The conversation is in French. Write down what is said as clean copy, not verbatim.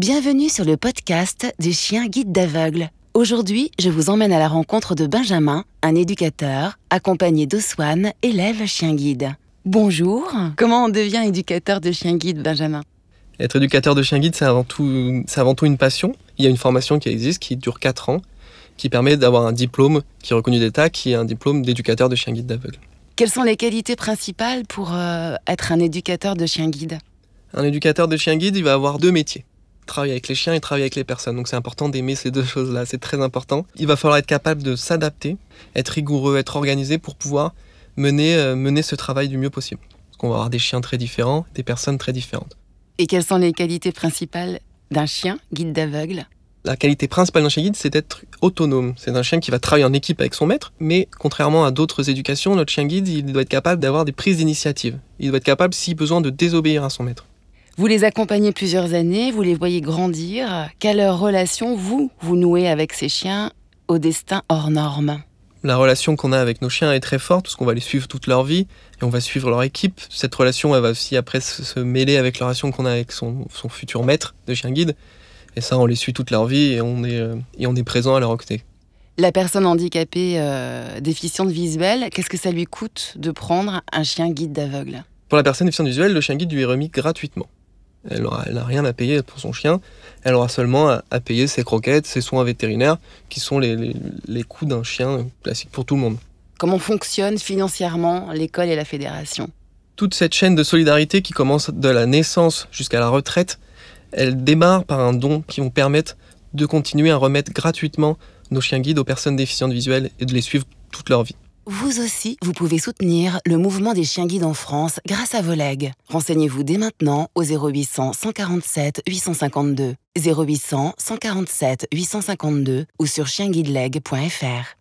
Bienvenue sur le podcast des chiens guides d'aveugles. Aujourd'hui, je vous emmène à la rencontre de Benjamin, un éducateur, accompagné d'Oswan, élève chien guide. Bonjour, comment on devient éducateur de chien guide, Benjamin ? Être éducateur de chien guide, c'est avant tout une passion. Il y a une formation qui existe, qui dure 4 ans, qui permet d'avoir un diplôme qui est reconnu d'État, qui est un diplôme d'éducateur de chien guide d'aveugles. Quelles sont les qualités principales pour être un éducateur de chien guide ? Un éducateur de chien guide, il va avoir 2 métiers. Travailler avec les chiens et travailler avec les personnes. Donc c'est important d'aimer ces 2 choses-là, c'est très important. Il va falloir être capable de s'adapter, être rigoureux, être organisé pour pouvoir mener ce travail du mieux possible. Parce qu'on va avoir des chiens très différents, des personnes très différentes. Et quelles sont les qualités principales d'un chien guide d'aveugle ? La qualité principale d'un chien guide, c'est d'être autonome. C'est un chien qui va travailler en équipe avec son maître, mais contrairement à d'autres éducations, notre chien guide, il doit être capable d'avoir des prises d'initiative. Il doit être capable, si besoin, de désobéir à son maître. Vous les accompagnez plusieurs années, vous les voyez grandir. Quelle relation vous nouez avec ces chiens au destin hors norme ? La relation qu'on a avec nos chiens est très forte, parce qu'on va les suivre toute leur vie, et on va suivre leur équipe. Cette relation, elle va aussi après se mêler avec la relation qu'on a avec son futur maître de chien guide. Et ça, on les suit toute leur vie, et on est présent à leur côté. La personne handicapée déficiente visuelle, qu'est-ce que ça lui coûte de prendre un chien guide d'aveugle ? Pour la personne déficiente visuelle, le chien guide lui est remis gratuitement. Elle n'a rien à payer pour son chien, elle aura seulement à payer ses croquettes, ses soins vétérinaires, qui sont les coûts d'un chien classique pour tout le monde. Comment fonctionne financièrement l'école et la fédération ? Toute cette chaîne de solidarité qui commence de la naissance jusqu'à la retraite, elle démarre par un don qui vont permettre de continuer à remettre gratuitement nos chiens guides aux personnes déficientes visuelles et de les suivre toute leur vie. Vous aussi, vous pouvez soutenir le mouvement des chiens guides en France grâce à vos legs. Renseignez-vous dès maintenant au 0800 147 852, 0800 147 852 ou sur chienguideleg.fr.